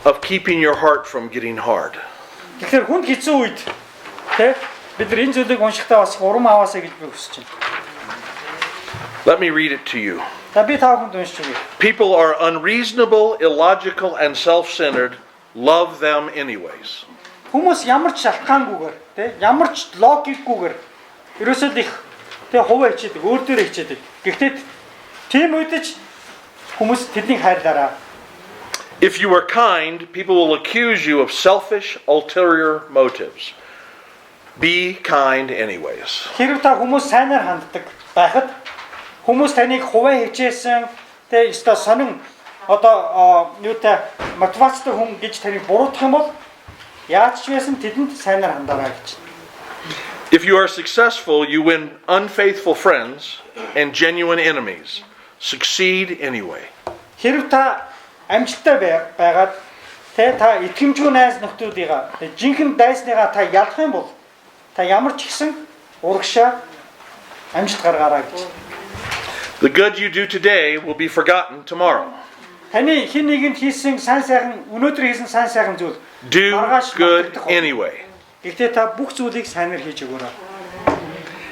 of keeping your heart from getting hard. Тэгэхээр хүнд хэцүү үед тэ бид нар энэ зүйлийг уншихдаа бас урам аваасаа гэж би хүсэж байна. Let me read it to you. За би та бүхэнд уншиж өгье. People are unreasonable, illogical, and self-centered. Love them anyways. Хүмүүс ямар ч шалтгаангүйгээр тэ ямар ч логикгүйгээр ерөөсөө их тэ хуваа хичээдэг, өөр дээрээ хичээдэг. Гэхдээ тийм үед ч хүмүүс тэднийг хайрлаараа. If you are kind, people will accuse you of selfish, ulterior motives. Be kind anyways. Хэрвээ та хүмүүс сайнаар ханддаг байхад хүмүүс таныг хуваа хичээсэн тэ өстой сонин одоо юутай мотивацтай хүн гэж таныг буруутгах юм бол яаж ч байсан тэдэнд сайнаар хандаарай гэж. If you are successful, you win unfaithful friends and genuine enemies. Succeed anyway. Хэрвээ та амжилттай байгаад тэ та итгэмжгүй найз нөхдүүдийгаа жинхэнэ дайсныгаа та ялах юм бол та ямар ч ихсэн урагшаа амжилт гаргаарай гэж. The good you do today will be forgotten tomorrow. Таны хэн нэгэнд хийсэн сайн сайхан өнөөдөр хийсэн сайн сайхан зүйл Do good anyway. Гэхдээ та бүх зүйлийг сайнаар хийж өгөөрэй.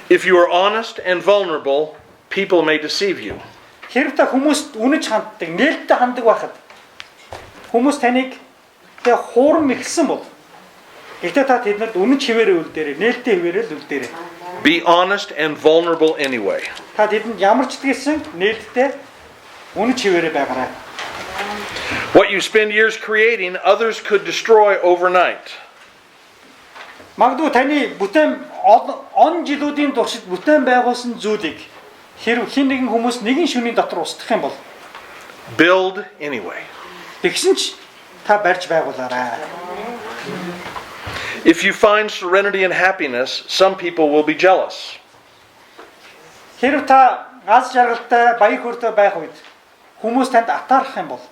If you are honest and vulnerable, people may deceive you. Хэрвээ та хүмүүст үнэж ханддаг, нээлттэй ханддаг байхад хүмүүс таныг тэ хуурам ихсэн бол гэхдээ та тэднэрд үнэж хിവэрээ үлдээрэй, нээлттэй хിവэрээ л үлдээрэй. Be honest and vulnerable anyway. Та тэдэнд ямар ч гэсэн нээлттэй үнэж хിവэрээ байгаарай. What you spend years creating, others could destroy overnight. Магадгүй таны бүтээн он жилүүдийн туршид бүтээн байгуулсан зүйлийг хэрв хэн нэгэн хүмүүс нэгэн шөнийн дотор устгах юм бол Build anyway. тэгсэн ч та барьж байгуулаарай. If you find serenity and happiness, some people will be jealous. Хэрв та аз жаргалтай, баяр хөөртэй байх үед хүмүүс танд атаарах юм бол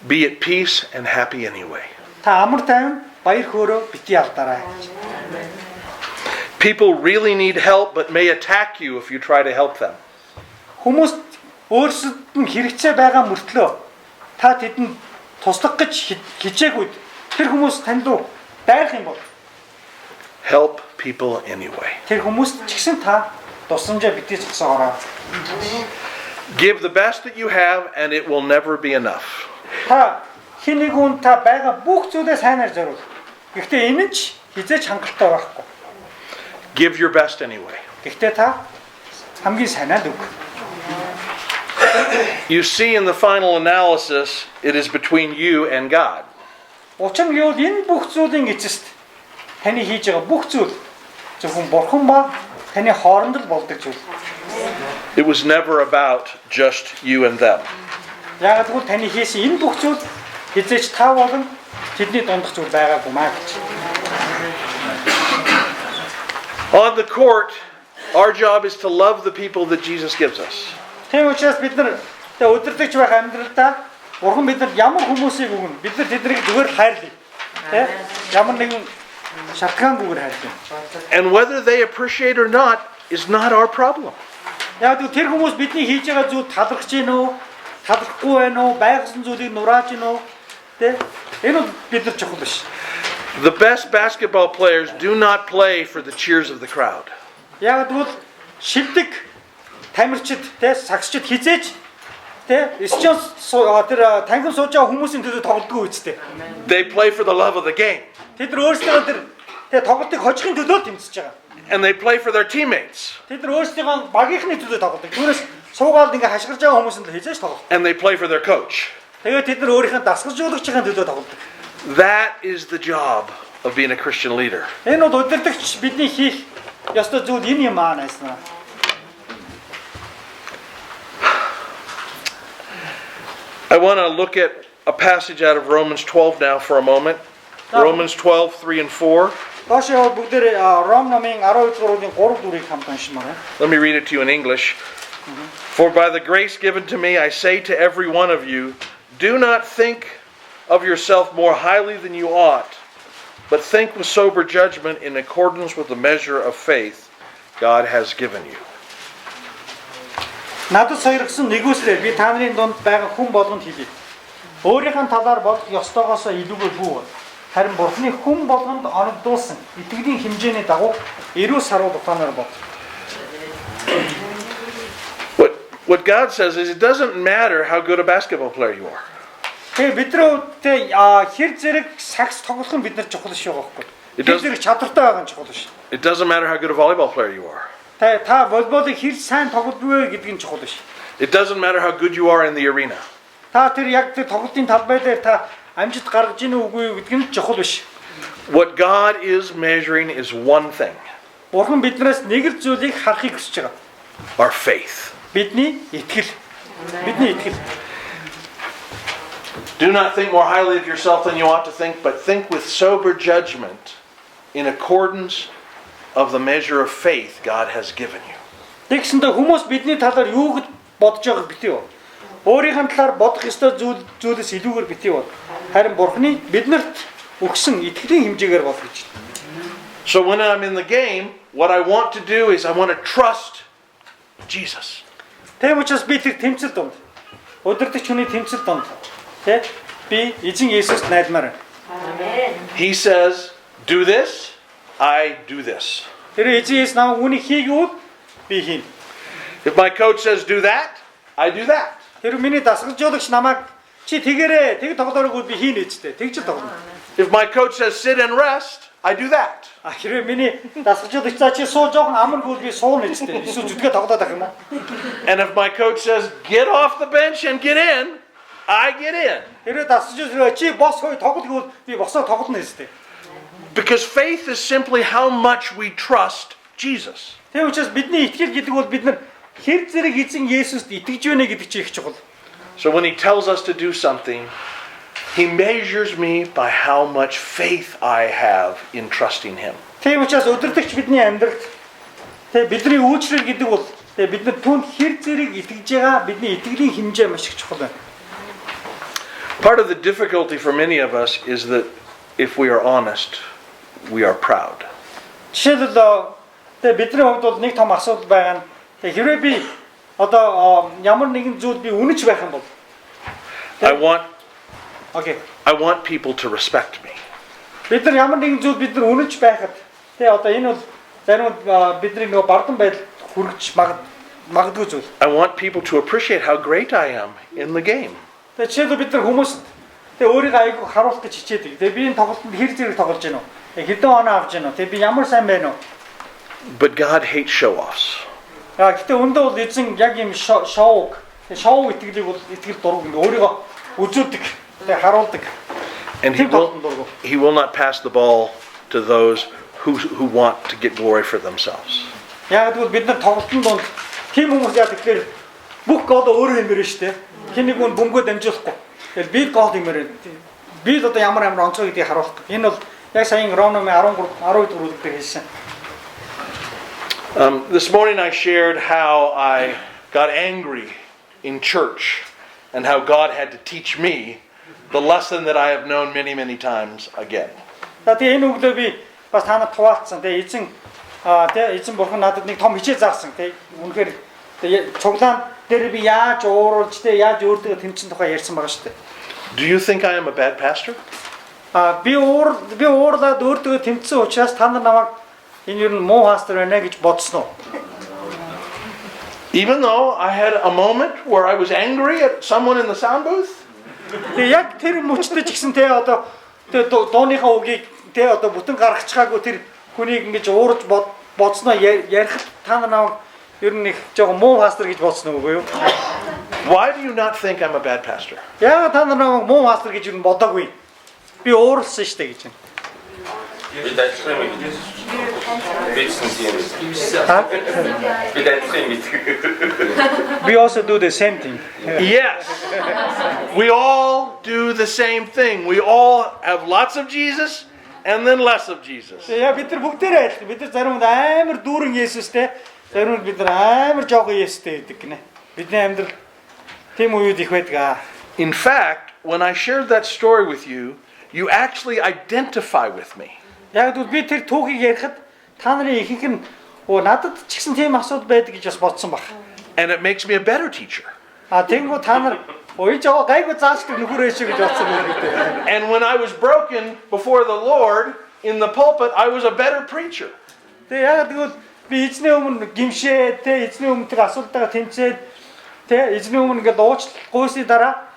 Be at peace and happy anyway. та амар тайван баяр хөөрөө битгий алдаарай. People really need help but may attack you if you try to help them. Хүмүүс өөрсдөд нь хэрэгцээ байгаа мөртлөө та тэдэнд туслах гэж хичээх үед тэр хүмүүс танд руу дайрах юм бол Help people anyway. тэр хүмүүс ч гэсэн та тусламжаа битгий зогсоорой. Give the best that you have and it will never be enough. Та хэн нэгэн та байгаа бүх зүйлээ сайнаар зориул. Гэхдээ энэ ч хизээч хангалттай байхгүй. Give your best anyway. Гэхдээ та хамгийн сайнаа өг. You see in the final analysis, it is between you and God. Учир нь юу энэ бүх зүйлийн эцэст таны хийж байгаа бүх зүйл зөвхөн бурхан ба таны хооронд л болдог зүйл. It was never about just you and them. Яг тэгвэл таны хийсэн энэ бүх зүйл хизээч та болон тэдний дундах зүйл байгаагүй маа гэж. On the court, our job is to love the people that Jesus gives us. Тийм учраас бид нар өдөртөгч байх амьдралдаа бурхан бидэнд ямар хүмүүсийг өгнө бид нар тэднийг зүгээр хайрлая. Тэ? Ямар нэгэн шалтгаангүйгээр хайрлая. And whether they appreciate or not is not our problem. Яг тэр хүмүүс бидний хийж байгаа зүйл талархаж гин үү? Талархгүй байна уу? Байгсан зүйлийг нурааж гин үү? Тэ? Энэ бид нар чухал биш. The best basketball players do not play for the cheers of the crowd. Яг тэгвэл шилдэг тамирчид тэ сагсчид хизээч тэ эсчэн тэр танхим сууж байгаа хүмүүсийн төлөө тоглодгоо үсттэй. They play for the love of the game. Тэд нар өөрсдөө тэр тэ тоглолтыг хожихын төлөө тэмцэж байгаа. And they play for their teammates. Тэд нар өөрсдөө багийнхны төлөө тоглодог. Түүнээс суугаад ингээ хашгирж байгаа хүмүүсийн төлөө хизээч тоглох. And they play for their coach. Тэгээд тэд нар өөрийнхөө дасгалжуулагчийн төлөө тоглодог. That is the job of being a Christian leader. Энэ бол удирдагч бидний хийх ёстой зүйл энэ юм аа найснаа. I want to look at a passage out of Romans 12 now for a moment. Romans 12, 3 and 4. Let Let me read it to you in English. For by the grace given to me, I say to every one of you, do not think of yourself more highly than you ought, but think with sober judgment in accordance with the measure of faith God has given you. Надад сойргсон нэгүслэр би та нарын дунд байгаа хүн болгонд хэлье. өөрийнхөө талаар бодох ёстойгоос илүүгээр бүү. Харин Бурхны хүн болгонд оногдуулсан итгэлийн хэмжээний дагуу эрүү сарууд ухаанаар бод. What God says is it doesn't matter how good a basketball player you are. Тэгээ бидний хэр зэрэг сакс тоглох нь биднэр чухал шүү байхгүй. Хэр зэрэг чадвартай байгаа нь чухал шүү. It doesn't matter how good a volleyball player you are. Та волейболыг хэр сайн тоглодгүй гэдэг нь чухал шүү. It doesn't matter how good you are in the arena. Та тэр яг тэр тоглолтын талбай дээр та амжилт гаргаж ийн үгүй юу гэдэг нь чухал биш. What God is measuring is one thing. Бурхан биднээс нэг л зүйлийг харахыг хүсэж байгаа. Our faith. Бидний итгэл. Бидний итгэл. Do not think more highly of yourself than you ought to think, but think with sober judgment in accordance of the measure of faith God has given you. Тэгсэндээ хүмүүс бидний талаар юу гэж бодож байгааг битгий бод. Өөрийнх нь талаар бодох ёстой зүйлээс илүүгээр битгий бод. Харин Бурханы биднэрт өгсөн итгэлийн хэмжээгээр бод гэж. So when I'm in the game, what I want to do is I want to trust Jesus. Тийм учраас би тэр тэмцэл донд. Өдөртөг хүний тэмцэл донд. Тэ? Би эзэн Есүст найдмаар байна. Amen. He says, do this, I do this. Тэр эзэн Есүс намайг үүнийг хийгүүл би хийн. If my coach says do that, I do that. Тэр миний дасгалжуулагч намайг чи тэгэрээ, тэг тоглооргүй би хийн үсттэй. Тэгж тоглоно. If my coach says sit and rest, I do that. Хэрвээ миний дасгалжуулагч за чи суу жоохон амаргүй би суун үсттэй. Эсвэл зүтгээ тоглоод ах юм уу? And if my coach says get off the bench and get in, I get in. Хэрвээ дасгалжуулагч чи бос хой тоглохгүй би босоо тоглоно үсттэй. Because faith is simply how much we trust Jesus. Тийм учраас бидний итгэл гэдэг бол бид нар хэр зэрэг эзэн Есүст итгэж байна гэдэг чинь их чухал. So when he tells us to do something, he measures me by how much faith I have in trusting him. Тийм учраас өдөртөгч бидний амьдралд бидний үйлчлэл гэдэг бол бид нар түүнд хэр зэрэг итгэж байгаа бидний итгэлийн хэмжээ маш их чухал байна. Part of the difficulty for many of us is that if we are honest, we are proud. Жишээлбэл бидний хувьд бол нэг том асуудал байгаа нь хэрвээ би одоо ямар нэгэн зүйл би үнэж байх юм бол I want people to respect me. бид нар ямар нэгэн зүйл бид нар үнэж байхад одоо энэ бол зарим бидний нөгөө бардам байдал хүргэж магадгүй зүйл. I want people to appreciate how great I am in the game. Жишээлбэл бид нар хүмүүст өөрийгөө айгүй харуулах гэж хичээдэг. Би энэ тоглолтод хэр зэрэг тоглож байна уу? Хэдэн оноо авч байна уу? Би ямар сайн байна уу? But God hates show-offs. Гэтэ өндөө бол эзэн яг юм шоу итгэлийг бол итгэл дург ингээ өөрийгөө үзүүлдэг, харуулдаг. And he will not pass the ball to those who want to get glory for themselves. Яг тэгвэл бид нар тоглолтын донд тийм хүмүүс яа тэгэхээр бүх гол өөрөө хэмээр нь штэ. Хин нэг хүн бөмбөгөө дамжуулахгүй. Тэгэл би гол хэмээр. Би одоо ямар онцгой гэдгийг харуулдаг. Энэ бол яг саяхан Ромын 12 дугаар бүлгээр хэлсэн. This morning I shared how I got angry in church and how God had to teach me the lesson that I have known many, many times again. Тэгээ энэ өглөө би бас танад хуваалцсан. Тэгээ эзэн бурхан надад нэг том хичээл заасан. Тэгээ үнэхээр цуглаан дээр би яаж ууралж яаж өөртөө тэмцэн тухай ярьсан байгаа шүү дээ. Do you think I am a bad pastor? Би уурлаад өөртөө тэмцсэн учраас та нар намайг энэ юу муу пастор байна гэж бодсон уу? Even though I had a moment where I was angry at someone in the sound booth? Тэгээ яг тэр мөчтөж гисэн одоо дууныхаа үгийг одоо бүтэн гаргацгаагүй тэр хүнийг ингэж уурж бодсноо ярих та нар намайг ер нь их жоохон муу пастор гэж бодсон уу юу? Why do you not think I'm a bad pastor? Яагаад та нар намайг муу пастор гэж ер нь бодоогүй? Би уурсан шүү дээ гэж байна. We also do the same thing. Yes. We all do the same thing. We all have lots of Jesus and then less of Jesus. Яа бид нар бүгдээрээ адилхан. Бид нар заримд амар дүүрэн Есүстэй, заримд бид нар амар жоохон Есүстэй гэдэг гинэ. Бидний амьдрал тийм үед их байдаг. In fact, when I shared that story with you, you actually identify with me. Яг л би тэр түүхийг ярихад та нарын ихэнх нь надад ч гэсэн тийм асуудал байдаг гэж бас бодсон баг. And it makes me a better teacher. Тэнгүү та нар ой жоо гайгүй заашгүй нөхөр ээшээ гэж бодсон юм гэдэг. And when I was broken before the Lord in the pulpit, I was a better preacher. Тэгээ яг тэгвэл би эзний өмнө гимшээ, тэ эзний өмнө тэр асуудалтайгаа тэмцээд, тэ эзний өмнө ингээд уучлахгүйсний дараа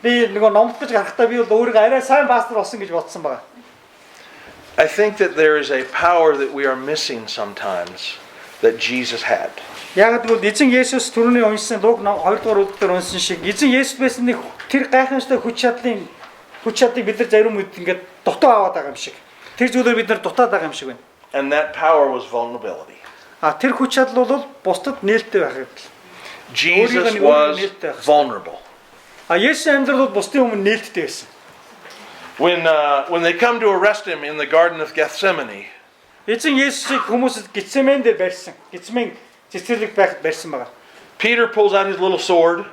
би нөгөө номлох гэж гарахтаа би бол өөрийгөө арай сайн пастор болсон гэж бодсон байгаа. I think that there is a power that we are missing sometimes that Jesus had. Яг тэгвэл эзэн Есүс түрүүний уншсан Луг 2 дугаар үлдээр уншсан шиг эзэн Есүс байсан нэг тэр гайхамшигтай хүч чадлыг бид нар зарим үед ингээд дутуу аваад байгаа юм шиг. Тэр зүйлээр бид нар дутаад байгаа юм шиг байна. And that power was vulnerability. Тэр хүч чадал бол бусдад нээлттэй байх юм. Jesus was vulnerable. Есүс амьдрал бол бусдын өмнө нээлттэй байсан. When they come to arrest him in the Garden of Gethsemane, Эзэн Есүсийг хүмүүс Гетсемен дээр барьсан. Гетсемен цэцэрлэг байхад барьсан байгаа. Peter pulls out his little sword.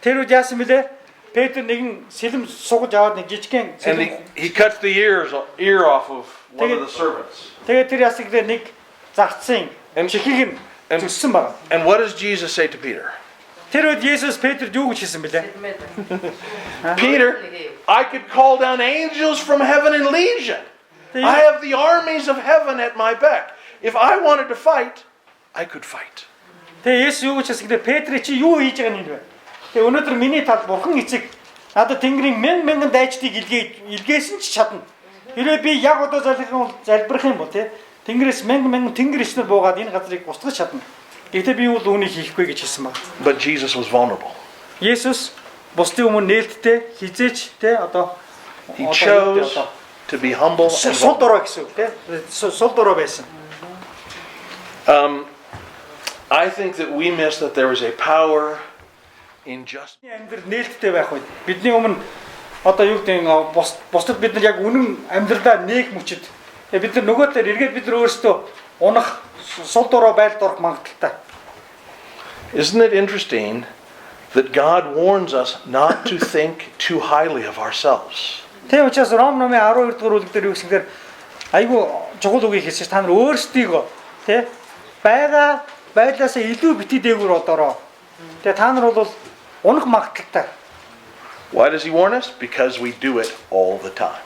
Тэр үед яасан бэлээ? Петр нэгэн сэлэм сугаж аваад нэг жижигхэн And he cuts the ear off of one of the servants. Тэгээд тэр ясаг дээр нэг зарцсан чихийг нь зүссэн байгаа. And what does Jesus say to Peter? Тэр үед Есүс Петрд юу гэж хэлсэн бэлээ? Peter, I could call down angels from heaven in legion. I have the armies of heaven at my back. If I wanted to fight, I could fight. Тэгээ Есүс юу гэж хэлсэн гэдэг Петр чи юу хийж байгаа юм бэ? Тэгээ өнөөдөр миний тал бурхан эцэг надад Тэнгэрийн мянган дайчдыг илгээсэн ч чадна. Хэрвээ би яг одоо залбирах юм бол тий Тэнгэрээс мянган тэнгэр ичнэр буугаад энэ газрыг устгах чадна. Гэхдээ би бол үүнийг хийхгүй гэж хэлсэн баг. But Jesus was vulnerable. Есүс бусдын өмнө нээлттэй хизээч тий одоо He chose to be humble and сул дорой гэсэн үг тий сул дорой байсан. I think that we miss that there is a power in just. Амьдрал нээлттэй байх үед бидний өмнө одоо юу гэдэг нь бусдад бид нар яг үнэн амьдралаа нээх мөчөд бид нар нөгөө талаар эргээд бид нар өөрсдөө унах сул дорой байлд орох магадaltaй. Isn't it interesting that God warns us not to think too highly of ourselves? Тэ учраас Ром номын 12 дугаар бүлэг дээр юу гэсэхээр айгүй чухал үгийг хэлсэн та нар өөрсдийгөө тэ байгаа байдлаасаа илүү бити дээгүүр одоороо. Тэгээ та нар бол унах магадaltaй. Why does he warn us? Because we do it all the time.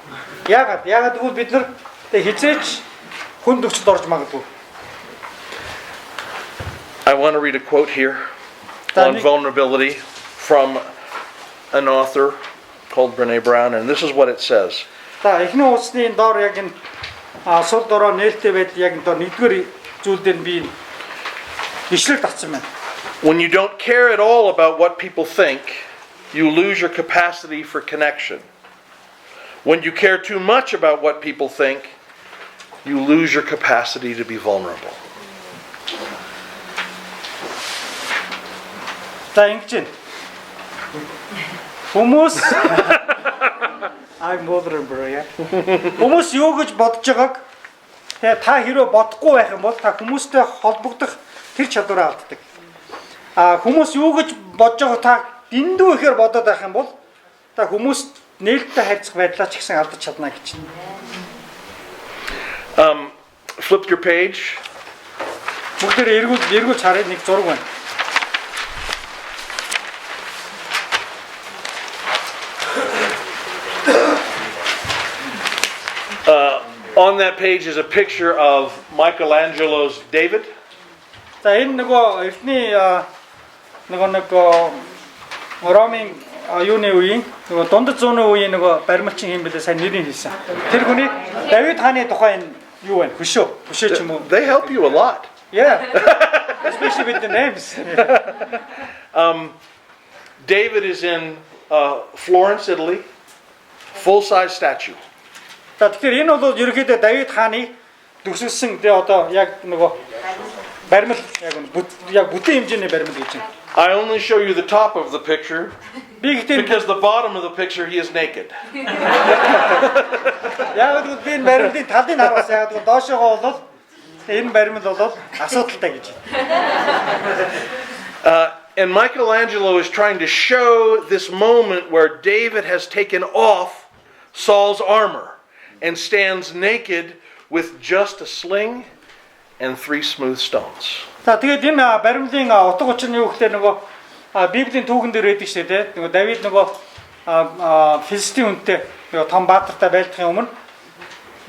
Яагаад гэвэл бид нар тэгээ хизээч хүнд өвчтөд орж магадгүй. I want to read a quote here on vulnerability from an author called Brené Brown, and this is what it says. Та эхний уусны доор яг энэ сул дорой нээлттэй байдал яг энэ доор нэгдүгээр зүйл дээр би ишлэл татсан байна. When you don't care at all about what people think, you lose your capacity for connection. When you care too much about what people think, you lose your capacity to be vulnerable. За ингэж хүмүүс I'm vulnerable яа. Хүмүүс юу гэж бодож байгааг тэгээ та хэрвээ бодохгүй байх юм бол та хүмүүстэй холбогдох тэр чадвараа алддаг. Хүмүүс юу гэж бодож байгааг та дэндүү ихээр бодоод байх юм бол та хүмүүст нээлттэй харьцах байдлаа ч гэсэн алдаж чадна гэж. Flip your page. Бүгдээр эргүүлж харъя нэг зураг байна. On that page is a picture of Michelangelo's David. За энэ нөгөө эртний Ромын юуны үеийн нөгөө дундад зууны үеийн нөгөө баримлчин юм бэлээ сайн нэрийг хэлсэн. Тэр хүний Давид хааны тухай юу байна? Хөшөө ч юм уу. They help you a lot. Yeah. Especially with the names. David is in Florence, Italy. Full-size statue. Тэгэхээр энэ бол ерөнхийдөө Давид хааны дүрсэлсэн тэгээ одоо яг нөгөө баримл яг бүтээн хэмжээний баримл гэж байна. I only show you the top of the picture because the bottom of the picture he is naked. Яг л би энэ баримлын талыг харуулсан. Яг л доошоогоо бол энэ баримл бол асуудалтай гэж. And Michelangelo is trying to show this moment where David has taken off Saul's armor and stands naked with just a sling and 3 smooth stones. За тэгээд энэ баримлын утга учир нь юу гэхээр нөгөө Библийн түүхэн дээр байдаг шүү дээ. Нөгөө Давид нөгөө Филистийн хүнтэй нөгөө том баатартай байлдахын өмнө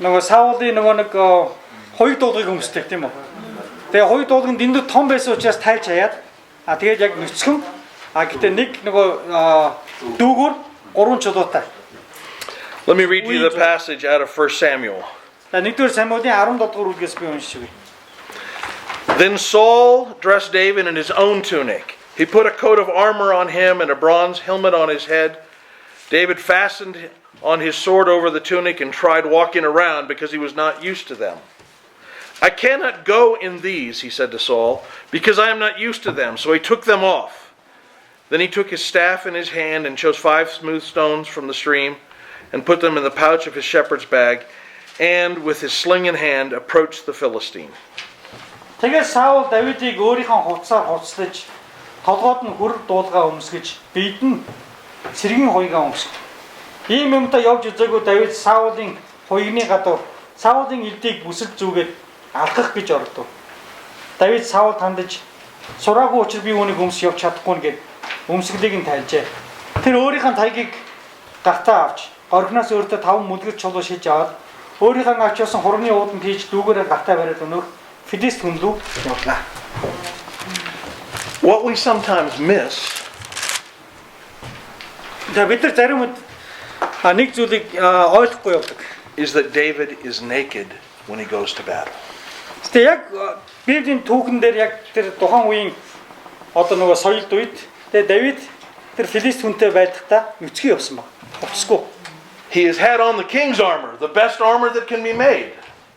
нөгөө Саулын нөгөө нэг хоёрд дуулгыг өмсдөг тийм үү. Тэгээ хоёрд дуулгын дэндүү том байсан учраас тайлж хаяад тэгээд яг нүцгэн гэтээ нэг нөгөө дүүгөр 3 чулуутай. Let me read you the passage out of 1 Samuel. Нэгдүгээр Самуэлийн 17 дугаар үгээс би уншиж. Then Saul dressed David in his own tunic. He put a coat of armor on him and a bronze helmet on his head. David fastened on his sword over the tunic and tried walking around because he was not used to them. I cannot go in these, he said to Saul, because I am not used to them. So he took them off. Then he took his staff in his hand and chose 5 smooth stones from the stream and put them in the pouch of his shepherd's bag, and with his sling in hand approached the Philistine. Тэгээд Саул Давидыг өөрийнхөө хувцсаар хувцлаж толгойд нь хөр дуулгаа өмсгөж бид нь цэргийн хуйгаа өмсөв. Ийм юмтай явж үзээгүй Давид Саулын хуйгны гадуур Саулын элдийг бүсэл зүгээд алхах гэж ордов. Давид Саул тандаж сураагүй учраас би үүнийг өмс явж чадахгүй нэгэд өмсгөлийг нь тайлжээ. Тэр өөрийнхөө тайгийг гартаа авч горгноос өөртөө 5 мүлгэр чулуу шиж аваад өөрийнхөө авчсан хурганы ууданд хийж дүүгээрээ гартаа бариад өнөөх Филист хүн рүү явлаа. What we sometimes miss бид нар зарим нэг зүйлийг ойлгохгүй явдаг. Is that David is naked when he goes to battle. Тэ яг Библийн түүхэн дээр яг тэр тухайн үеийн одоо нөгөө соёлд үед тэгээ Давид тэр Филист хүнтэй байхдаа нүцгэн явсан баг. Хувцсгүй. He has had on the king's armor, the best armor that can be made.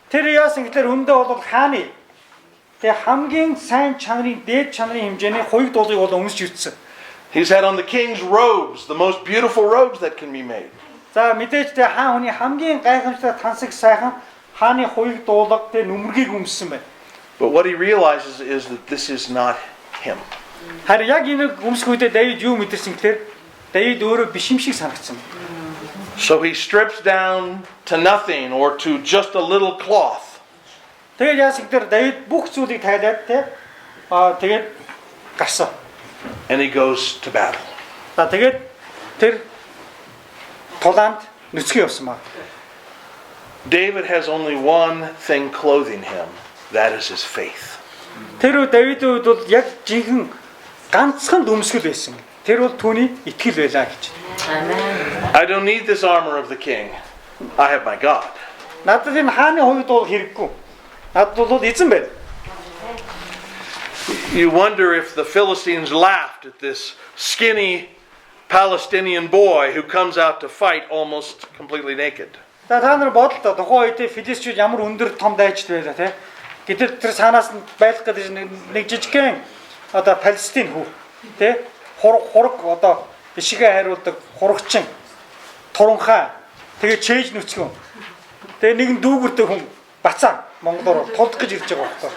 Тэр яасан гэхээр өндөө бол хааны тэгээ хамгийн сайн чанарын дээд чанарын хэмжээний хоёрд дуулыг бол өмсч үтсэн. He's had on the king's robes, the most beautiful robes that can be made. За мэдээж тэгээ хаан хүний хамгийн гайхамшигтай тансаг сайхан хааны хоёрд дуулаг тэгээ нүмергийг өмссөн байна. But what he realizes is that this is not him. Харин яг энэ өмсөх үедээ Давид юу мэдэрсэн гэхээр Давид өөрөө биш юм шиг санагдсан. So he strips down to nothing or to just a little cloth. Тэгээд яасан гэхээр Давид бүх зүйлийг тайлаад тэгээд гарсан. And he goes to battle. За тэгээд тэр тулаанд нүцгэн явсан маа. David has only one thing clothing him. That is his faith. Тэр Давидын үед бол яг жинхэнэ ганцхан өмсгөл байсан. Тэр бол түүний итгэл байлаа гэж. Amen. I don't need this armor of the king. I have my God. Надад энэ хааны хувьд бол хэрэггүй. Надад бол эзэн байна. You wonder if the Philistines laughed at this skinny Palestinian boy who comes out to fight almost completely naked. За та нар бодлоо тухайн үед филистичүүд ямар өндөр том дайчд байлаа те. Гэтэл тэр цаанаас нь байлах гэдэг нэг жижигхэн одоо Палестин хүү те хург одоо ишигээ хариулдаг хургчин туранхай тэгээ чээж нүцгэн. Тэгээ нэгэн дүүгэртэй хүн бацаа монголоор тулдах гэж ирж байгаа байхгүй.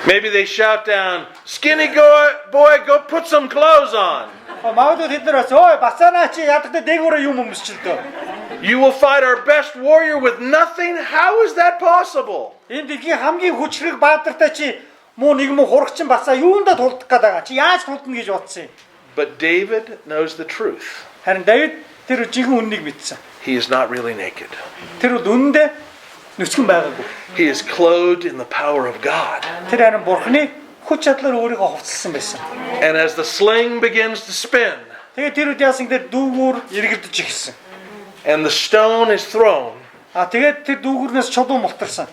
Maybe they shout down, "Skinny boy, go put some clothes on." Магадгүй тэд нар бас ой бацаанаа чи ядагдаа дээгүүрээ юм өмсчилдөө. You will fight our best warrior with nothing? How is that possible? Энэ дэлхийн хамгийн хүчрэг баатартай чи муу нэг муу хургчин бацаа юундаа тулдах гэдэг чи яаж тулдна гэж бодсон юм. But David knows the truth. Харин Давид тэр жинхэнэ үннийг мэдсэн. He is not really naked. Тэр бол үнэндээ нүцгэн байгаагүй. He is clothed in the power of God. Тэр харин Бурхны хүч чадлаар өөрийгөө хувцалсан байсан. And as the sling begins to spin, Тэгээ тэр үед яасан дээр дүүгүүр эргэлдэж ихсэн. and the stone is thrown, Тэгээд тэр дүүгүүрнээс чулуу мултарсан.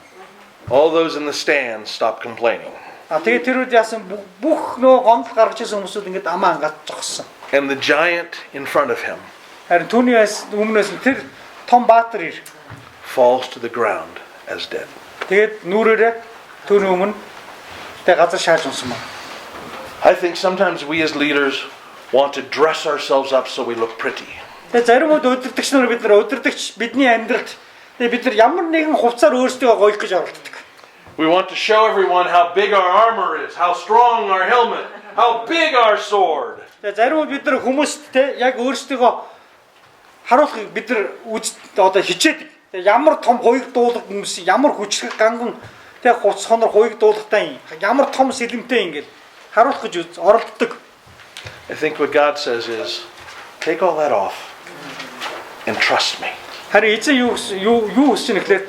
all those in the stand stop complaining. Тэгээд тэр үед яасан бүх нөө гомдол гаргаж ирсэн хүмүүсүүд ингээд амаа ангаж зогссон. And the giant in front of him Харин түүнээс өмнөөс нь тэр том баатар ир. falls to the ground as dead. Тэгээд нүрээрээ түүний өмнө тэг газар шааж унсан маа. I think sometimes we as leaders want to dress ourselves up so we look pretty. Тэгээд зарим үед өдөртөгч нар өдөртөгч бидний амьдралд тэгээд бид нар ямар нэгэн хувцаар өөрсдөө гоёх гэж оролддог. We want to show everyone how big our armor is, how strong our helmet, how big our sword. Тэгээд зарим үед бид нар хүмүүст те яг өөрсдөө харуулахыг бид нар одоо хичээдэг. Тэгээд ямар том хоёрд дуулах хүмүүс ямар хүчлэг ганган тэг хуц хонор хоёрд дуулахтай ямар том сэлэмтэй ингээд харуулах гэж оролддог. I think what God says is, take all that off and trust me. Харин эзэн юу хүсэж нэхлээр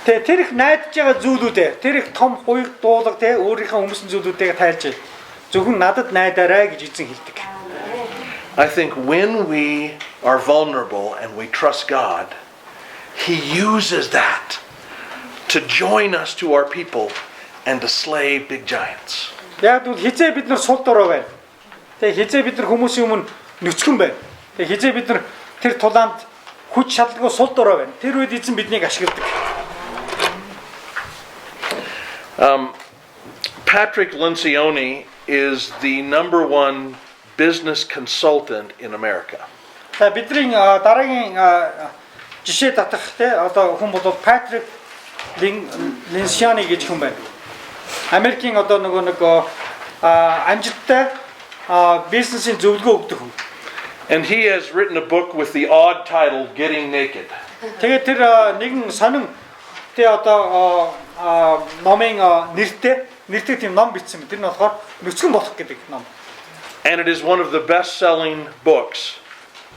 тэр их найдаж байгаа зүйлүүдээ тэр их том хуйг дуулга те өөрийнхөө өмсөн зүйлүүдээ тайлж зөвхөн надад найдаарай гэж эзэн хэлдэг. I think when we are vulnerable and we trust God, He uses that to join us to our people and to slay big giants. Яг бол хизээ бид нар сул дорой байна. Тэгээ хизээ бид нар хүмүүсийн өмнө нүцгэн байна. Тэгээ хизээ бид нар тэр тулаанд хүч шалгалгүй сул дорой байна. Тэр үед эзэн биднийг ашигладаг. Patrick Lencioni is the #1 business consultant in America. За бидний дараагийн жишээ татах те одоо хүн бол Patrick Lencioni гэж хүн байна. Америкийн одоо нэг амжилттай бизнесийн зөвлөгөө өгдөг хүн. And he has written a book with the odd title Getting Naked. Тэгээд тэр нэгэн сонин тэ одоо номын нэртэй тийм ном бичсэн. Тэр нь болохоор нүцгэн болох гэдэг ном. And it is one of the best-selling books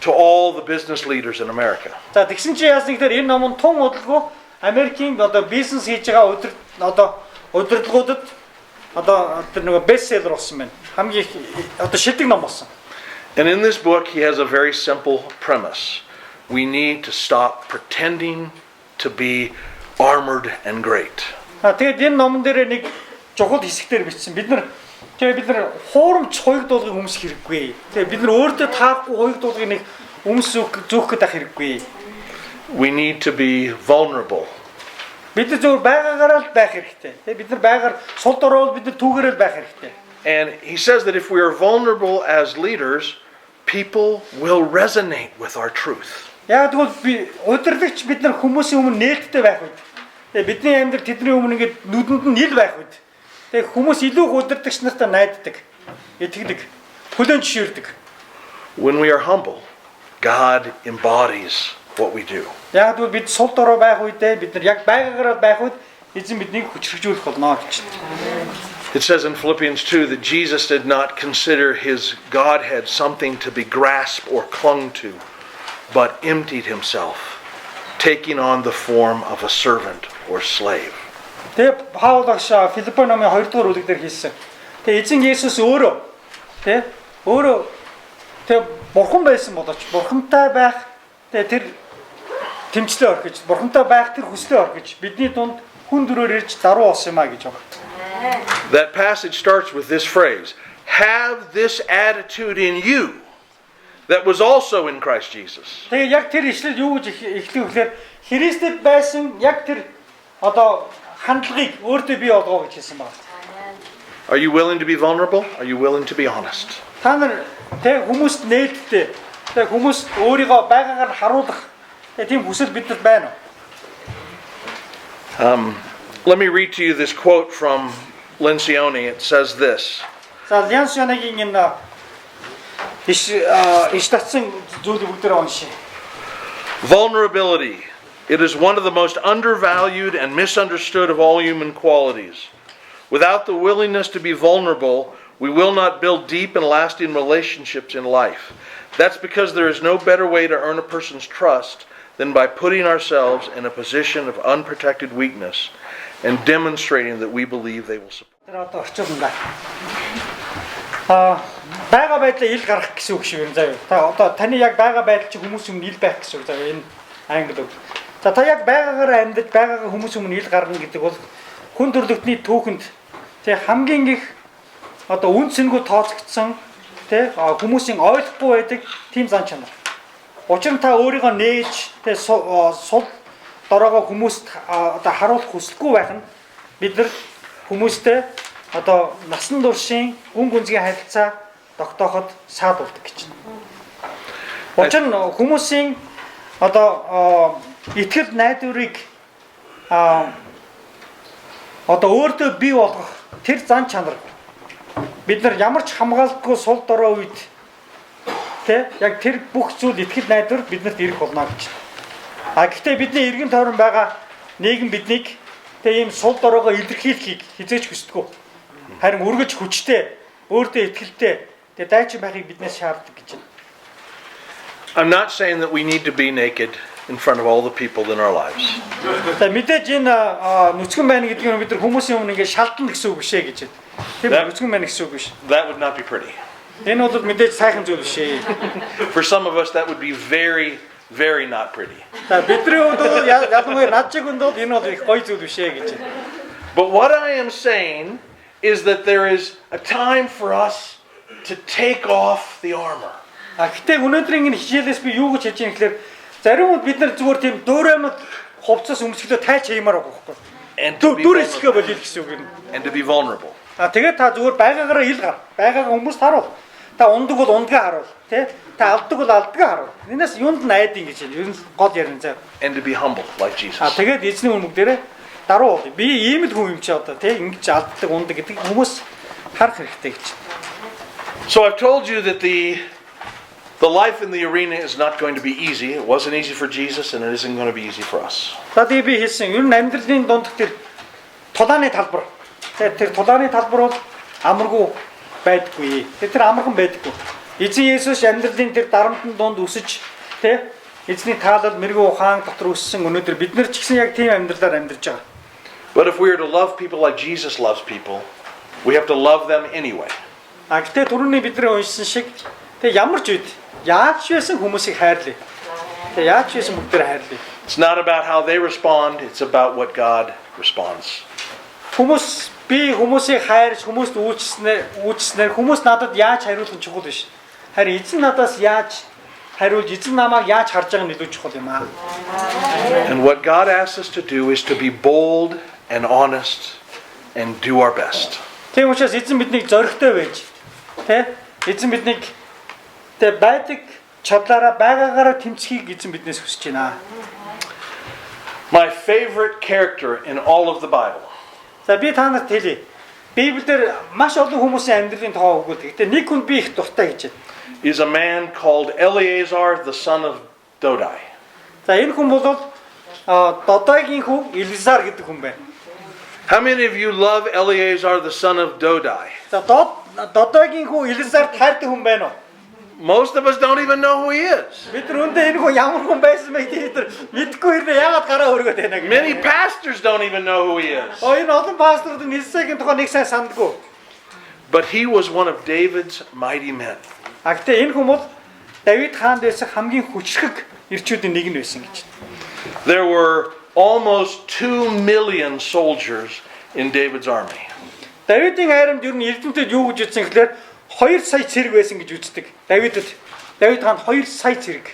to all the business leaders in America. За тэгсэн чи яасан гэхээр энэ ном нь тун удалгүй Америкийн одоо бизнес хийж байгаа удирдлагуудад одоо тэр нэг бестселлер болсон байна. Хамгийн одоо шилдэг ном болсон. And in this book he has a very simple premise. We need to stop pretending to be armored and great. Тэгээд энэ номон дээр нэг чухал хэсгээр бичсэн. Бид нар хуурамч хоёрд дуулгыг өмсөх хэрэггүй. Тэгээд бид нар өөртөө таахгүй хоёрд дуулгыг нэг зөөх гэдэг хэрэггүй. We need to be vulnerable. Бид нар зөвхөн байгаагаараа л байх хэрэгтэй. Тэгээд бид нар байгаар сул дорой бид нар түүгээрээ л байх хэрэгтэй. And he says that if we are vulnerable as leaders, people will resonate with our truth. Яг тэгвэл удирдлагч бид нар хүмүүсийн өмнө нээлттэй байх үед. Тэгээд бидний амьдрал тэдний өмнө ингээд нүдэнд нь нийл байх үед. Тэгээд хүмүүс илүү удирдлагч нартай найддаг, итгэдэг, хүлээн зөвшөөрдөг. When we are humble, God embodies what we do. Яг тэгвэл бид сул дорой байх үедээ бид нар яг байгаагаараа байх үед эзэн биднийг хүчрхжүүлэх болно гэж. It says in Philippians 2 that Jesus did not consider his Godhead something to be grasped or clung to, but emptied himself, taking on the form of a servant or slave. Тэгээ Паул багш Филиппо номын 2 дугаар бүлэг дээр хэлсэн. Тэгээ эзэн Есүс өөрөө бурхан байсан боловч бурхантай байх тэр тэмцлээ орхиж бурхантай байх тэр хүслээ орхиж бидний дунд хүн дөрөөр ирж даруу болсон юм а гэж байна. That passage starts with this phrase, have this attitude in you that was also in Christ Jesus. Тэгээ яг тэр ишлэл юу гэж эхлэх вэхээр Христэд байсан яг тэр одоо хандлагыг өөртөө бий болгоо гэж хэлсэн байна. Are you willing to be vulnerable? Are you willing to be honest? Та нар тэг хүмүүст нээлттэй тэг хүмүүс өөрийгөө байгаагаар харуулах тийм хүсэл бидэнд байна уу? Let me read to you this quote from Lencioni. It says this. За Lencioni-гийн энэ иш татсан зүйлийг бүгдээ уншия. Vulnerability. It is one of the most undervalued and misunderstood of all human qualities. Without the willingness to be vulnerable, we will not build deep and lasting relationships in life. That's because there is no better way to earn a person's trust than by putting ourselves in a position of unprotected weakness and demonstrating that we believe they will support. Тэр одоо орчуулна. Бага байдлаа ил гарах гэсэн үг шиг юм заяа. Та одоо таны яг бага байдал чи хүмүүс өмнө ил байх гэсэн үг заяа. Энэ англи үг. За та яг байгаагаар амьдж байгаагаа хүмүүс өмнө ил гарна гэдэг бол хүн төрлөختний түүхэнд тэг хамгийн их одоо үн цэнгүү тооцогдсон тэг хүмүүсийн ойлгохгүй байдаг тийм зан чанар. Учир нь та өөрийгөө нээж тэг сул дороогоо хүмүүст одоо харуулах хүсэлгүй байх нь бид нар хүмүүстэй одоо насан туршийн гүн гүнзгий харилцаа тогтооход саадуулдаг гэж байна. Учир нь хүмүүсийн одоо итгэл найдварыг одоо өөртөө бий болгох тэр зан чанар бид нар ямар ч хамгаалалтгүй сул дорой үед тэ яг тэр бүх зүйл итгэл найдвар биднэрт ирэх болно гэж. Гэхдээ бидний эргэн тойрон байгаа нийгэм биднийг тэ ийм сул доройгоо илэрхийлэхийг хизээч хүсдэггүй. Харин үргэж хүчтэй, өөртөө итгэлтэй Тэгээ дайчин байхыг биднээс шаарддаг гэж байна. I'm not saying that we need to be naked in front of all the people in our lives. За мэдээж энэ нүцгэн байна гэдэг нь бид нар хүмүүсийн өмнө ингээд шалтан гэсэн үг бишээ гэж байна. Тэр нүцгэн байна гэсэн үг биш. That would not be pretty. Энэ бол мэдээж сайхан зүйл бишээ. For some of us, that would be very, very not pretty. За бидний хувьд бол ялангуяа над чиг хүнд бол энэ бол их гоё зүйл бишээ гэж байна. But what I am saying is that there is a time for us to take off the armor. Гэтэ өнөөдрийн энэ хичээлээс би юу гэж хэлж байгаа гэхээр зарим үед бид нар зүгээр тийм дөөрэмд хувцас өмсгөлөө тайлж хиймээр байгаа байхгүй. Дүр хэсгээ болиё гэсэн үг юм. And to be vulnerable. Тэгээд та зүгээр байгаагаараа ил гар. Байгаагаа хүмүүст харуул. Та ундаг бол ундгаа харуул, тий? Та алддаг бол алдгаа харуул. Энэс юунд найдын гэж байна. Ер нь гол ярина заа. And to be humble like Jesus. Тэгээд эзний өмнөг дээрээ даруу бол. Би ийм л хүн юм чи одоо тий? Ингэж алддаг ундаг гэдэг хүмүүс харах хэрэгтэй гэж. So I've told you that the life in the arena is not going to be easy. It wasn't easy for Jesus and it isn't going to be easy for us. За би хэлсэн. Ер нь амьдралын дунд тэр тулааны талбар. Тэр тулааны талбар бол амаргүй байдаггүй. Тэр амархан байдаггүй. Эзэн Есүс амьдралын тэр дарамтны дунд өсөж тэ эзний таалал мэрэгүү ухаан дотор өссөн өнөөдөр бид нар ч гэсэн яг тийм амьдралаар амьдарч байгаа. But if we are to love people like Jesus loves people, we have to love them anyway. Гэтэ түрүүний бидний уншсан шиг тэг ямар ч үед яаж байсан хүмүүсийг хайрлаа. Тэг яаж байсан бүгдээр хайрлаа. It's not about how they respond, it's about what God responds. Хүмүүс би хүмүүсийг хайрч хүмүүст үйлчлснээр хүмүүс надад яаж хариулах нь чухал биш. Харин эзэн надаас яаж хариулж эзэн намайг яаж харж байгааг нь илүү чухал юм аа. And what God asks us to do is to be bold and honest and do our best. Тийм учраас эзэн биднийг зоригтой байж тэ эзэн биднийг тэ байдаг чадлаараа байгаагаараа тэмцхийг эзэн биднээс хүсэж байна. My favorite character in all of the Bible. За би та нарт хэлье. Библиэр маш олон хүмүүсийн амьдралын тоо өгүүлдэг. Гэтэ нэг хүн би их дуртай гэж байна. Is a man called Eleazar, the son of Dodai. За энэ хүн бол Додайгийн хүү Элизар гэдэг хүн байна. How many of you love Eleazar, the son of Dodai? За Додайгийн хүү Элизар хайртай хүн байна уу? Most of us don't even know who he is. Бид нүндээ энэ хүн ямар хүн байсан бэ гэдэг мэдгүй хэрнээ яагаад гараа өргөд байна гэх. Many pastors don't even know who he is. Энэ олон пасторууд Элизагийн тухай нэг сайн сандгүй. But he was one of David's mighty men. Гэхдээ энэ хүн бол Давид хаанд байсан хамгийн хүчрхэг ирчүүдийн нэг нь байсан гэж. There were almost 2 million soldiers in David's army. Давидын хайрамд ер нь эрдэмтэд юу гэж үзсэн гэхээр 2 сая цэрэг байсан гэж үздэг. Давид хаанд 2 сая цэрэг.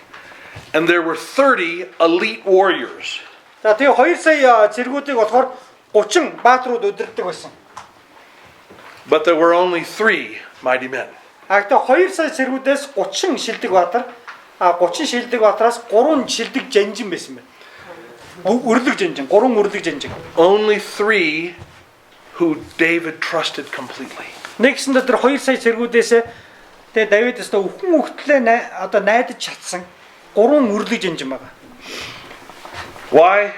And there were 30 elite warriors. За тэгээ 2 сая цэргүүдийг болохоор 30 бааtruуд удирддаг байсан. But there were only 3 mighty men. Тэгээ 2 сая цэргүүдээс 30 шилдэг баатар, 30 шилдэг баатараас 3 шилдэг жанжин байсан байна. Үрлэг жанжин, 3 үрлэг жанжин. Only 3 who David trusted completely. Нэгсэндээ тэр 2 сая цэргүүдээс тэгээ Давид өстө өхөн өгтлээ одоо найдаж чадсан 3 үрлэг жанжин байгаа. Why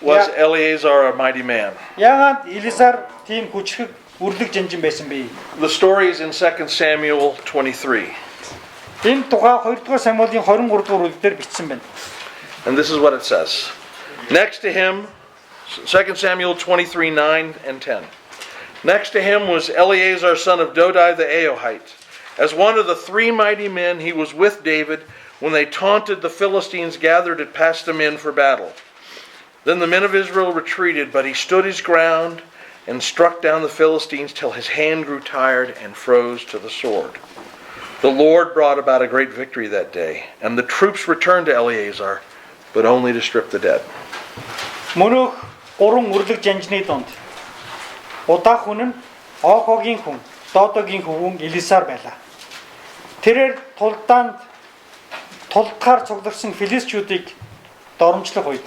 was Eleazar a mighty man? Яагаад Элизар тийм хүчрхэг үрлэг жанжин байсан бэ? The story is in 2 Samuel 23. Энэ тухай 2 дугаар Самуэлийн 23 дугаар үлдээр бичсэн байна. And this is what it says. Next to him, 2 Samuel 23, 9 and 10. Next to him was Eleazar, son of Dodai the Ahohite. As one of the 3 mighty men, he was with David when they taunted the Philistines gathered at Pasdammim for battle. Then the men of Israel retreated, but he stood his ground and struck down the Philistines till his hand grew tired and froze to the sword. The Lord brought about a great victory that day, and the troops returned to Eleazar, but only to strip the dead. Мөнөх 3 үрлэг жанжны донд удаа хүн нь Оохогийн хүн, Додогийн хүн Элизар байлаа. Тэрээр тулдгаар цугларсан филистчүүдийг доромжлох үед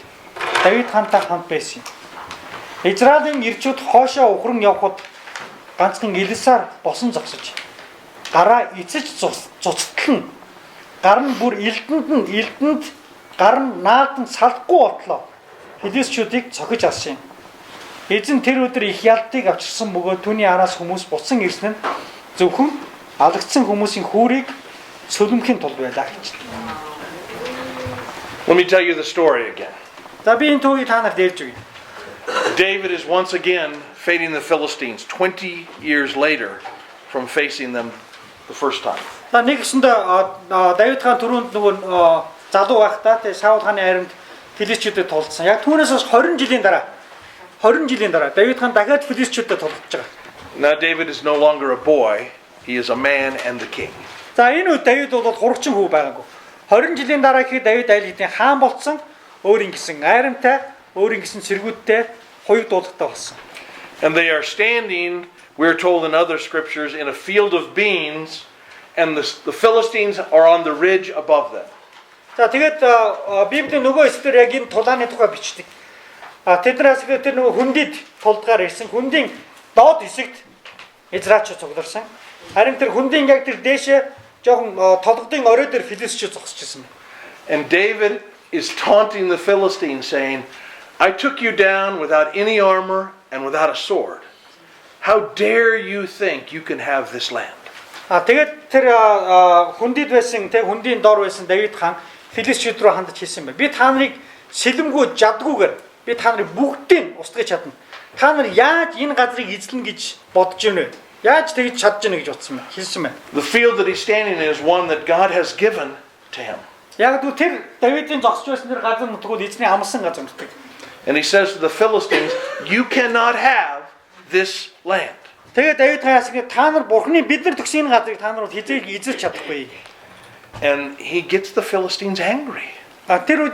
Давид хаантай хамт байсан юм. Израилийн ирчүүд хоошоо ухран явхад ганцхан Элизар босон зогсож гараа эцэж цуцтлан гар нь бүр элдэнд гар нь наалдан салахгүй ботлоо. Филистчүүдийг цохиж алсан юм. Эзэн тэр өдөр их ялтыг авчирсан бөгөөд түүний араас хүмүүс буцсан ирсэн нь зөвхөн алагдсан хүмүүсийн хүүрийг сөлөмхийн тулд байлаа гэж. Let me tell you the story again. За би энэ түүхийг та нарт ярьж өгье. David is once again fighting the Philistines 20 years later from facing them the first time. За нэгсэндээ Давид хаан түрүүнд нөгөө залуу байхдаа тий Саул хааны хайрамд филистичүүдэд тулдсан. Яг түүнээс хойш 20 жилийн дараа Давид хаан дахиад филистичүүдэд тулдж байгаа. Now David is no longer a boy, he is a man and the king. За энэ үед Давид бол хурагчин хүү байгаагүй. 20 жилийн дараа гэхэд Давид айл хэдийн хаан болцсон, өөрийн гэсэн айрамтай, өөрийн гэсэн цэргүүдтэй хоёуг дуулахтай болсон. And they are standing, we're told in other scriptures, in a field of beans, and the Philistines are on the ridge above them. За тэгээд Библийн нөгөө эсдэр яг энэ тулааны тухай бичдэг. Тэднээс тэр нөгөө хүндид тулдгаар ирсэн. Хүндийн доод хэсэгт Израильч цугларсан. Харин тэр хүндийн яг тэр дээшээ жоохон толгодын орой дээр филистичүүд зогсчихсан. And David is taunting the Philistines, saying, I took you down without any armor and without a sword. How dare you think you can have this land? Тэгээд тэр хүндид байсан, тэг хүндийн дор байсан Давид хаан филистичүүд рүү хандаж хэлсэн байна. Би та нарыг сэлэмгүй жадгүйгээр би та нарыг бүгдийг устгаж чадна. Та нар яаж энэ газрыг эзлэн гэж бодож байна вэ? Яаж тэгж чадж байна гэж бодсон байна. Хэлсэн байна. The field that he's standing in is one that God has given to him. Яг л тэр Давидын зогсож байсан тэр газар нутгууд эзний амлсан газар нутаг. And he says to the Philistines, you cannot have this land. Тэгээд Давид хаанаас та нар бурхны бидний төгсөн энэ газрыг та нар хизээг эзэлж чадахгүй. And he gets the Philistines angry. Тэр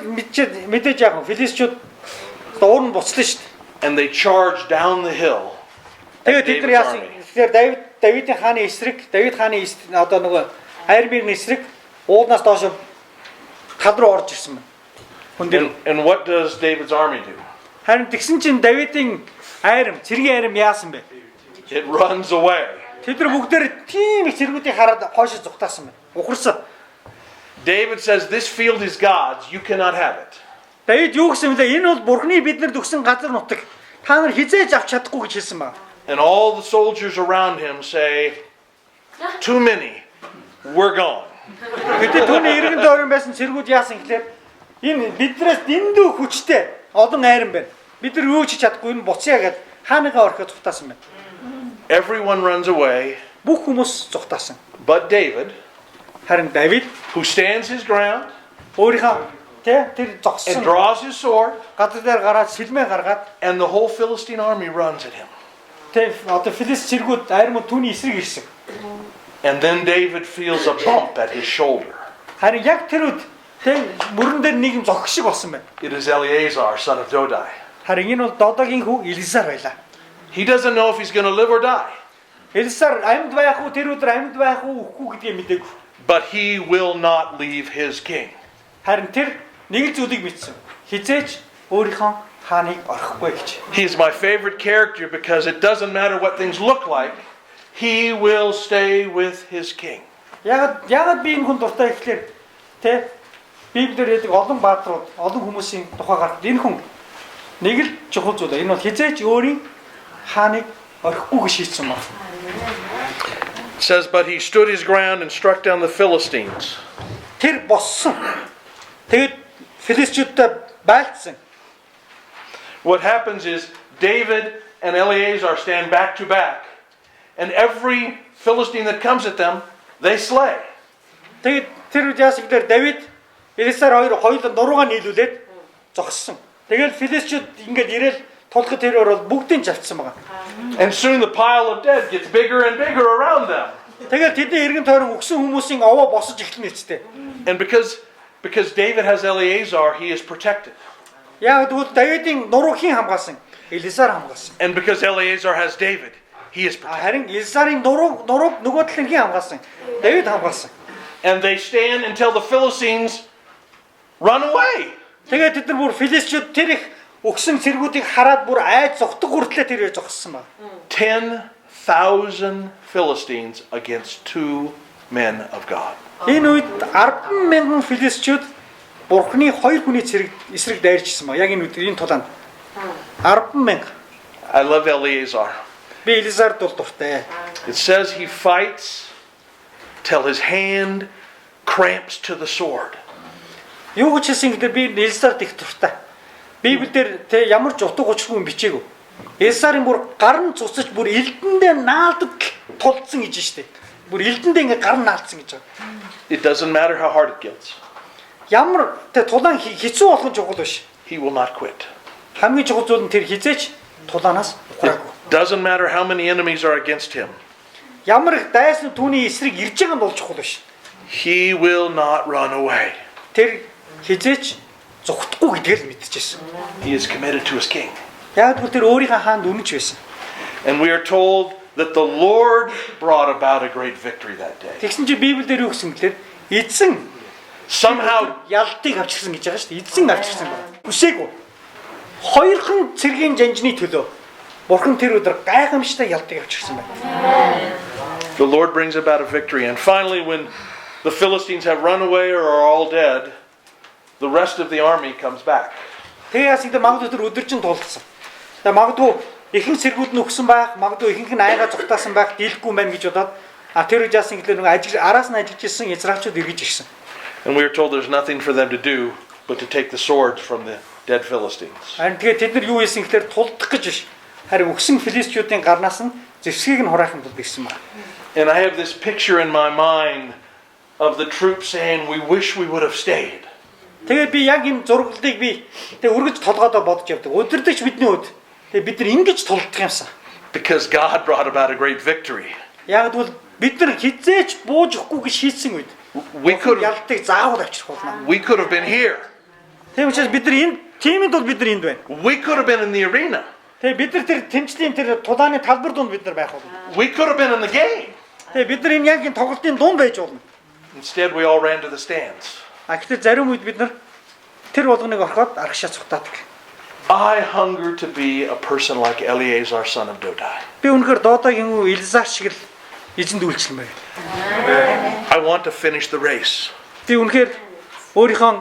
мэдээж яг филистичүүд дуур нь буцлаа шүү дээ. And they charge down the hill. Тэгээд тэд нар яасан? Тэгэхээр Давидын хааны эсрэг, Давид хааны одоо нөгөө айрмирны эсрэг уулнаас доош тал руу орж ирсэн байна. And what does David's army do? Харин тэгсэн чинь Давидын айрам, цэргийн айрам яасан бэ? It runs away. Тэд нар бүгдээр тийм их цэргүүдийг хараад хойшоо зүгтаасан байна. Ухарсан. David says this field is God's, you cannot have it. Давид юу гэсэн бэ? Энэ бол бурхны биднэрт өгсөн газар нутаг. Та нар хизээж авч чадахгүй гэж хэлсэн байна. And all the soldiers around him say, too many, we're gone. Гэтэ түүний иргэн дөрөн байсан цэргүүд яасан гэхээр энэ биднээс дэндүү хүчтэй олон айран байна. Бид нар юу ч чадахгүй энэ буцъя гэд хааныгаа орхиод зүгтаасан байна. Everyone runs away. Бүх хүмүүс зүгтаасан. But David, харин Давид who stands his ground, өөрийнхөө тэр and зогссон draws his sword, газар дээр гараад сэлмээ гаргаад and the whole Philistine army runs at him. тэр одоо филист цэргүүд айрмууд түүний эсрэг ирсэн. And then David feels a bump at his shoulder. Харин яг тэр үед тэр мөрөн дээр нэг юм зогх шиг болсон байна. It is Eleazar, son of Dodai. Харин энэ бол Додогийн хүү Элизар байлаа. He doesn't know if he's going to live or die. Элизар амьд байх уу, тэр өдөр амьд байх уу, үхгүй гэдгийг мэдээгүй. But he will not leave his king. Харин тэр нэг л зүйлийг мэдсэн. Хизээч өөрийнхөө хааныг орхихгүй гэж. He is my favorite character because it doesn't matter what things look like. He will stay with his king. Яагаад би энэ хүн дуртай гэхлээр тэ Библиэр хэлдэг олон бааtruуд, олон хүмүүсийн тухай гардаг. Энэ хүн нэг л чухал зүйл. Энэ бол хизээч өөрийн хааныг орхихгүй гэж шийдсэн байна. It says, but he stood his ground and struck down the Philistines. Тэр боссон. Тэгэд филистичүүдтэй байлцсан. What happens is David and Eleazar stand back to back, and every Philistine that comes at them, they slay. Тэгэд тэр үеэсгээр Давид Элизар хоёулаа нуруугаа нийлүүлээд зогссон. Тэгэл филистичүүд ингээд ирээл тулахад тэр бол бүгдийг залцсан байгаа. And soon the pile of dead gets bigger and bigger around them. Тэгэл тэдний эргэн тойрон өгсөн хүмүүсийн овоо босож эхэлнэ эцтэй. And because David has Eleazar, he is protected. Яг тэгвэл Давидын нуруу хийн хамгаалсан? Элизар хамгаалсан. And because Eleazar has David, he is protected. Харин Элизарын нурууг нөгөө талын хийн хамгаалсан? Давид хамгаалсан. And they stand until the Philistines run away. Тэгээд тэд нар бүр филистичүүд тэр их өгсөн цэргүүдийг хараад бүр айд зогтог хүртлээ тэрээр зогссон байна. 10,000 Philistines against 2 men of God. Энэ үед 10,000 филистичүүд Бурхны 2 хүний эсрэг дайрчсан ба. Яг энэ үед энэ тулаанд 10,000. I love Eleazar. Би Элизард бол дуртай. It says he fights till his hand cramps to the sword. Юу гэж хэлсэн гэдэг би Элсаар их дуртай. Библиэр тэ ямар ч утга учиргүй бичээгүй. Элсарын бүр гар нь цуцаж бүр элдэндээ наалдад тулцсан гэж штэ. Бүр элдэндээ ингээ гар нь наалдсан гэж байгаа. It doesn't matter how hard it gets. Ямар тэ тулаан хэцүү болох нь чухал биш. He will not quit. Хамгийн чухал зүйл нь тэр хизээч тулаанаас ухраагүй. Doesn't matter how many enemies are against him. Ямар их дайсан түүний эсрэг ирж байгаа нь бол чухал биш. He will not run away. Тэр хизээч зүхдахгүй гэдгийг л мэдчихсэн. He is committed to his king. Яг л тэр өөрийнхөө хаанд үнэнч байсан. And we are told that the Lord brought about a great victory that day. Тэгсэн чинь Библиэр юу гэсэн гэхээр эзэн Somehow ялтыг авчирсан гэж байгаа шүү дээ. Эзэн авчирсан байна. Үсээгүй. Хоёрхан цэргийн жанжны төлөө Бурхан тэр өдөр гайхамшигтай ялтыг авчирсан байна. the Lord brings about a victory. And finally, when the Philistines have run away or are all dead, the rest of the army comes back. Тэгээ ясагдаа магадгүй тэр өдөр чинь тулдсан. Тэгээ магадгүй ихэнх цэргүүд нь өгсөн байх, магадгүй ихэнх нь айгаа зүгтаасан байх, дийлэхгүй юм байна гэж бодоод тэр үжаасан гэхлээр нэг араас нь ажиллаж ирсэн Израильчууд эргэж ирсэн. And we are told there's nothing for them to do but to take the swords from the dead Philistines. Харин тэгээ тэд нар юу хийсэн гэхлээр тулдах гэж биш. Харин өгсөн филистичүүдийн гарнаас нь зэвсгийг нь хураахын тулд ирсэн байна. And I have this picture in my mind of the troops saying, "We wish we would have stayed." Тэгээд би яг юм зураглалыг би тэг өргөж толгойдоо бодож явдаг. Өдөрдөж бидний өд. Тэг бид нар ингэж тулдах юмсан. Because God brought about a great victory. Яг бол бид нар хизээч бууж өгөхгүй гэж шийдсэн үед We could have, ялтыг заавал авчрах болно. we could have been here. Тийм учраас бид нар энэ тимэд бол бид нар энд байна. We could have been in the arena. Тэгээ бид нар тэр тэмцлийн тэр тулааны талбар донд бид нар байх болно. We could have been in the game. Тэгээ бид нар энэ яг энэ тоглолтын дунд байж болно. Instead, we all ran to the stands. Гэхдээ зарим үед бид нар тэр болгоныг орхоод аргашаа цухтаадаг. I hunger to be a person like Eleazar, son of Dodai. Би үнэхээр Додогийн хүү Элзар шиг л эзэнд үйлчлэн байна. I want to finish the race. Би үнэхээр өөрийнхөө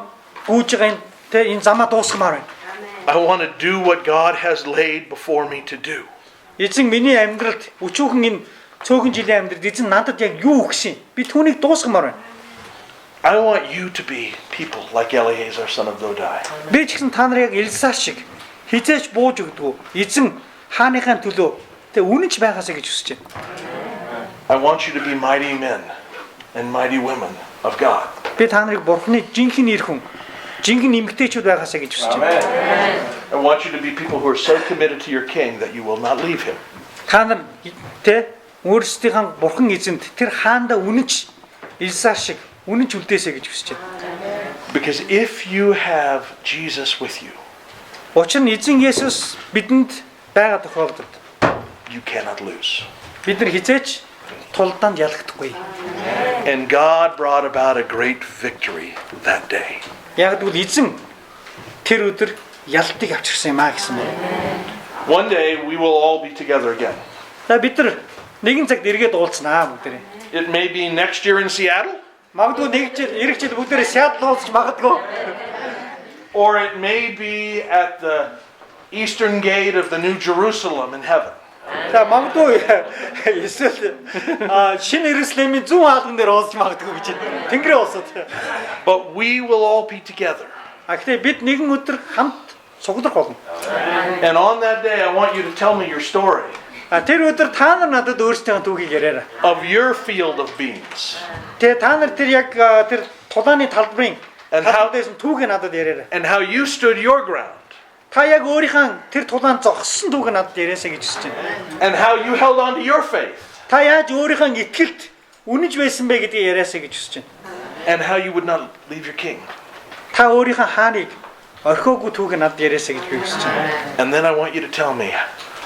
гүйж байгаа энэ замаа дуусгамаар байна. I want to do what God has laid before me to do. Эзэн миний амьдралд өчүүхэн энэ цөөхөн жилийн амьдралд эзэн надад яг юу өгсөн? Би түүнийг дуусгамаар байна. I want you to be people like Eleazar, son of Dodai. Би ч гэсэн та нар яг Элзар шиг хизээч бууж өгдгүү. Эзэн хааныхаа төлөө тэг үнэнч байгаасаа гэж хүсэж байна. I want you to be mighty men and mighty women of God. Би та нарыг Бурхны жинхэнэ ир хүн, жинхэнэ эмгтээчүүд байгаасаа гэж хүсэж байна. I want you to be people who are so committed to your king that you will not leave him. Та нар тэ өөрсдийнхээ Бурхан эзэнд тэр хаанда үнэнч Элзар шиг үнэнч үлдээсэй гэж хүсэж байна. Because if you have Jesus with you, Учир нь эзэн Есүс бидэнд байгаа тохиолдолд you cannot lose. бид нар хизээч тулдаанд ялагдахгүй. And God brought about a great victory that day. Яг тэгвэл эзэн тэр өдөр ялтыг авчирсан юм аа гэсэн байна. One day we will all be together again. За бид нар нэгэн цагт эргээд уулзнаа бүгдээрээ. It may be next year in Seattle, Магадгүй нэг жил эх жил бүгдээрээ Сиэтл уулзч магадгүй. or it may be at the eastern gate of the New Jerusalem in heaven. За магадгүй эсвэл шинэ Иерусалимийн зүүн хаалган дээр уулзч магадгүй гэж байна. Тэнгэрийн улсад. But we will all be together. Гэхдээ бид нэгэн өдөр хамт цуглах болно. And on that day, I want you to tell me your story Тэр өдөр та нар надад өөрсдийн түүхийг яриарай. of your field of beans Тэгээ та нар тэр яг тэр тулааны талбарын And how- талбарт түүхийг надад яриарай. and how you stood your ground Та яг өөрийнхөө тэр тулаанд зогссон түүхийг надад яриасаа гэж хүсэж байна. and how you held on to your faith Та яаж өөрийнхөө итгэлд үнэж байсан бэ гэдгийг яриасаа гэж хүсэж байна. and how you would not leave your king. Та өөрийнхөө хааныг орхиогүй түүхийг надад яриасаа гэж би хүсэж байна. And then I want you to tell me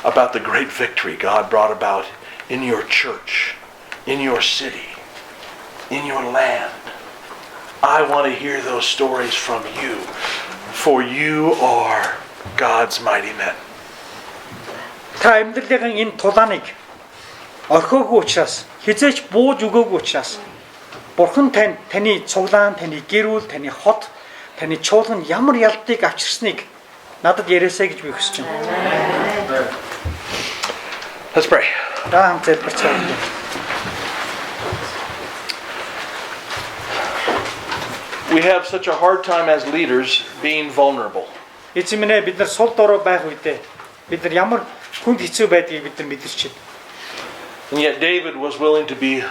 about the great victory God brought about in your church, in your city, in your land. I want to hear those stories from you, for you are God's mighty men. Та амьдралын энэ тулааныг орхиогүй учраас, хизээч бууж өгөөгүй учраас Бурхан таны цуглаан, таны гэрүүл, таны хот, таны чуулган ямар ялтыг авчирсныг надад яриасаа гэж би хүсэж байна. Let's pray. За хамт залбирцгаая. We have such a hard time as leaders being vulnerable. Эзэмнээ бид нар сул дорой байх үедээ бид нар ямар хүнд хэцүү байдгийг бид нар мэдэрч байна. And yet David was willing to be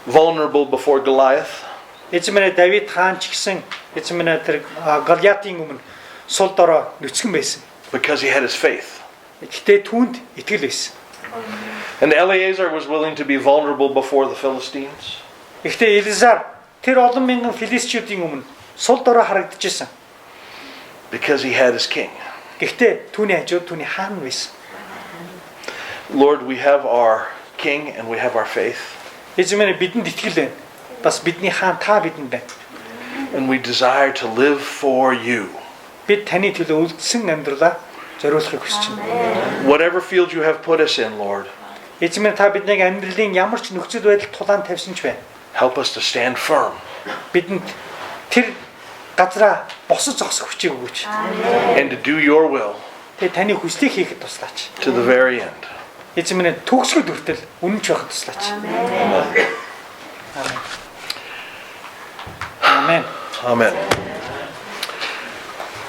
vulnerable before Goliath. Эзэмнээ Давид хаан ч гэсэн эзэмнээ тэр Голиатын өмнө сул дорой нүцгэн байсан. Because he had his faith. Гэтэ түүнд итгэл байсан. And Eleazar was willing to be vulnerable before the Philistines. Гэхдээ Элизар тэр олон мянган филистчүүдийн өмнө сул дорой харагдчихсан. Because he had his king. Гэхдээ түүний хажууд түүний хаан байсан. Lord, we have our king and we have our faith. Эзэмнээ бидэнд итгэл байна. Бас бидний хаан та бидэнд байна. And we desire to live for you. Бид таны төлөө үлдсэн амьдралаа зориулахыг хүсэж байна. Whatever field you have put us in, Lord, Эзэмнээ та биднийг амьдралын ямар ч нөхцөл байдал тулаан тавьсан ч байна. help us to stand firm Бидэнд тэр газраа босож зогсох хүчийг өгөөч. and to do your will Тэгээ таны хүслийг хийхэд туслаач. to the very end. Эзэмнээ төгсгөл хүртэл үнэнч байхад туслаач. Амен. Amen.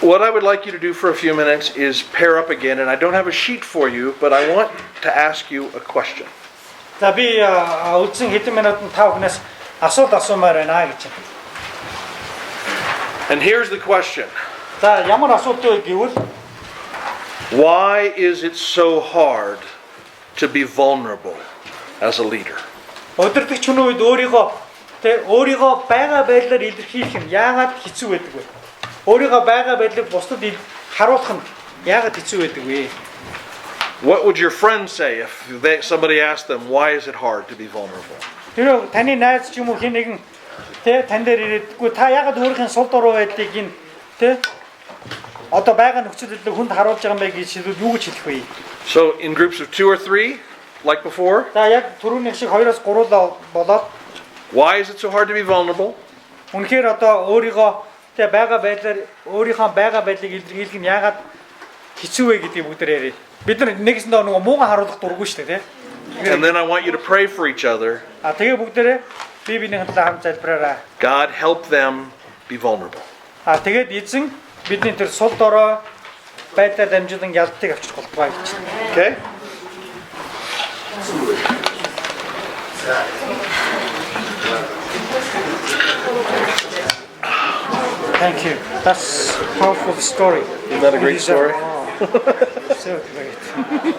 What I would like you to do for a few minutes is pair up again, and I don't have a sheet for you, but I want to ask you a question. За би үлдсэн хэдэн минутанд та бүхнээс асуулт асуумаар байна гэж байна. And here's the question. За ямар асуулт вэ гэвэл Why is it so hard to be vulnerable as a leader? өдөртөгч хүн үед өөрийгөө байгаа байдлаар илэрхийлэх нь яагаад хэцүү байдаг вэ? Өөрийгөө байгаа байдлыг бусдад харуулах нь яагаад хэцүү байдаг вэ? What would your friends say if somebody asked them, why is it hard to be vulnerable? Тэр таны найз ч юм уу хэн нэгэн тань дээр ирээдгүй та яагаад өөрийнхөө сул дорой байдлыг одоо байгаа нөхцөл байдлыг хүнд харуулж байгаа юм бэ гэж юу гэж хэлэх вэ? So in groups of 2 or 3, like before, За яг түрүүний шиг 2-оос 3 болоод why is it so hard to be vulnerable? үнэхээр одоо өөрийнхөө байгаа байдлыг илэрхийлэх нь яагаад хэцүү вэ гэдгийг бүгд яриа. Бид нар нэгэсэндээ нөгөө мууган харуулах дурггүй шүү дээ, тийм. And then I want you to pray for each other. Тэгээ бүгдээрээ биенийхэн талаа хамт залбираарай. God, help them be vulnerable. Тэгээд эзэн бидний тэр сул дорой байдлаар дамжуулан ялтыг авчрах болтугай гэж. Okay? Thank you. That's a powerful story. Isn't that a great story? So great.